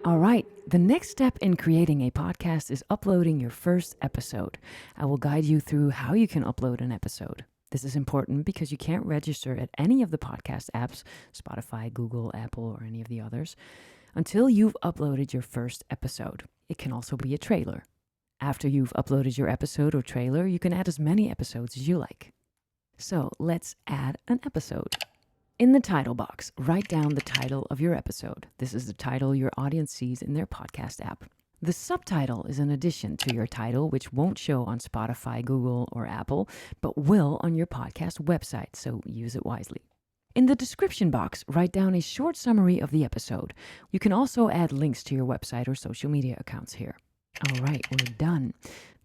All right, the next step in creating a podcast is uploading your first episode. I will guide you through how you can upload an episode. This is important because you can't register at any of the podcast apps, Spotify, Google, Apple, or any of the others, until you've uploaded your first episode. It can also be a trailer. After you've uploaded your episode or trailer, you can add as many episodes as you like. So let's add an episode. In the title box, write down the title of your episode. This is the title your audience sees in their podcast app. The subtitle is an addition to your title, which won't show on Spotify, Google, or Apple, but will on your podcast website, so use it wisely. In the description box, write down a short summary of the episode. You can also add links to your website or social media accounts here. All right, we're done.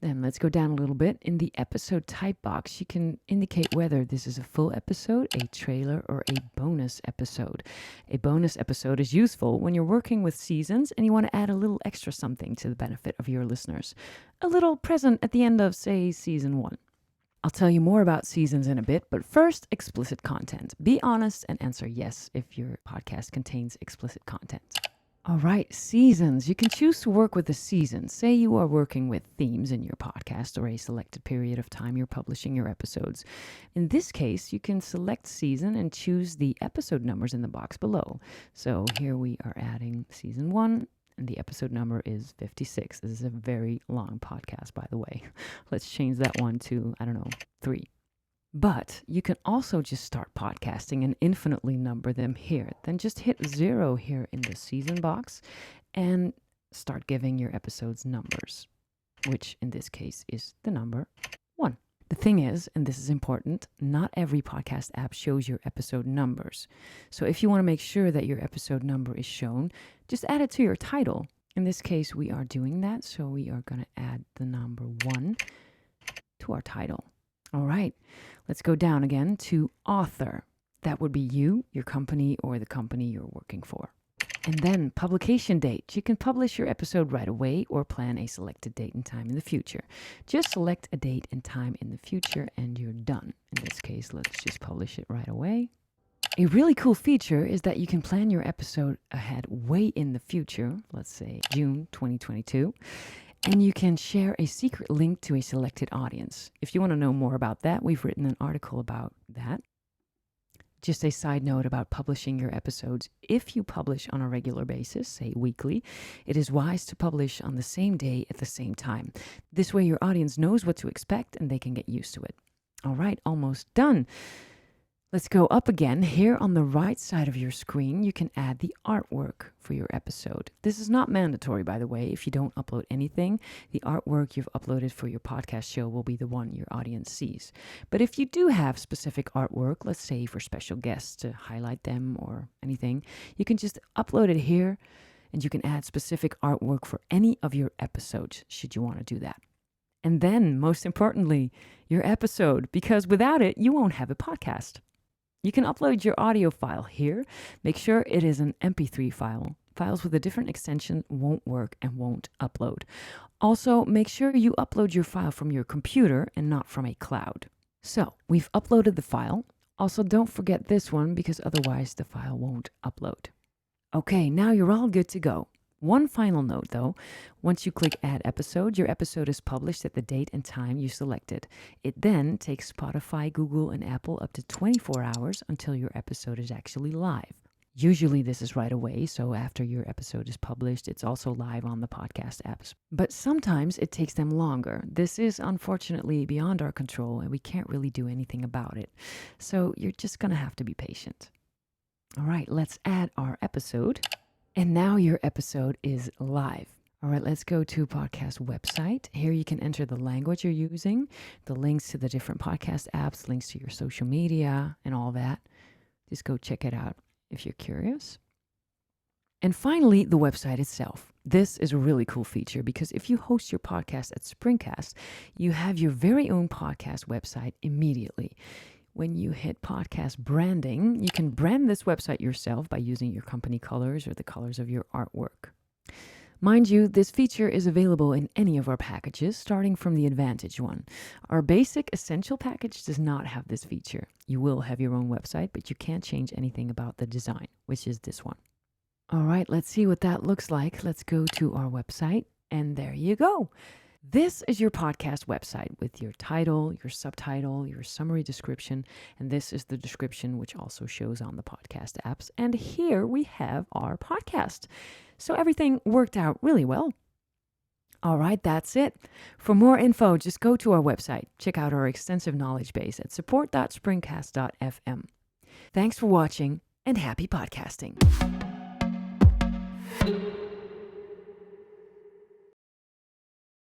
Then let's go down a little bit. In the episode type box, you can indicate whether this is a full episode, a trailer, or a bonus episode. A bonus episode is useful when you're working with seasons and you want to add a little extra something to the benefit of your listeners. A little present at the end of, say, season 1. I'll tell you more about seasons in a bit, but first, explicit content. Be honest and answer yes if your podcast contains explicit content. All right, seasons. You can choose to work with the season. Say you are working with themes in your podcast or a selected period of time you're publishing your episodes. In this case, you can select season and choose the episode numbers in the box below. So here we are adding season 1, and the episode number is 56. This is a very long podcast, by the way. Let's change that one to, 3. But you can also just start podcasting and infinitely number them here. Then just hit 0 here in the season box and start giving your episodes numbers, which in this case is the number 1. The thing is, and this is important, not every podcast app shows your episode numbers. So if you want to make sure that your episode number is shown, just add it to your title. In this case, we are doing that, so we are going to add the number 1 to our title. All right, let's go down again to author. That would be you, your company, or the company you're working for. And then publication date. You can publish your episode right away or plan a selected date and time in the future. Just select a date and time in the future and you're done. In this case, let's just publish it right away. A really cool feature is that you can plan your episode ahead way in the future, let's say June 2022. And you can share a secret link to a selected audience. If you want to know more about that, we've written an article about that. Just a side note about publishing your episodes. If you publish on a regular basis, say weekly, it is wise to publish on the same day at the same time. This way your audience knows what to expect and they can get used to it. All right, almost done. Let's go up again. Here on the right side of your screen, you can add the artwork for your episode. This is not mandatory, by the way. If you don't upload anything, the artwork you've uploaded for your podcast show will be the one your audience sees. But if you do have specific artwork, let's say for special guests to highlight them or anything, you can just upload it here and you can add specific artwork for any of your episodes, should you want to do that. And then, most importantly, your episode, because without it, you won't have a podcast. You can upload your audio file here. Make sure it is an MP3 file. Files with a different extension won't work and won't upload. Also, make sure you upload your file from your computer and not from a cloud. So, we've uploaded the file. Also, don't forget this one because otherwise the file won't upload. Okay, now you're all good to go. One final note though, once you click add episode, your episode is published at the date and time you selected. It then takes Spotify, Google, and Apple up to 24 hours until your episode is actually live. Usually this is right away, so after your episode is published, it's also live on the podcast apps. But sometimes it takes them longer. This is unfortunately beyond our control and we can't really do anything about it. So you're just gonna have to be patient. All right, let's add our episode. And now your episode is live. All right, let's go to podcast website. Here you can enter the language you're using, the links to the different podcast apps, links to your social media and all that. Just go check it out if you're curious. And finally, the website itself. This is a really cool feature because if you host your podcast at Springcast, you have your very own podcast website immediately. When you hit podcast branding, you can brand this website yourself by using your company colors or the colors of your artwork. Mind you, this feature is available in any of our packages, starting from the Advantage one. Our basic Essential package does not have this feature. You will have your own website, but you can't change anything about the design, which is this one. All right, let's see what that looks like. Let's go to our website, and there you go. This is your podcast website with your title, your subtitle, your summary description, and this is the description which also shows on the podcast apps. And here we have our podcast. So everything worked out really well. All right, that's it. For more info, just go to our website. Check out our extensive knowledge base at support.springcast.fm. Thanks for watching and happy podcasting.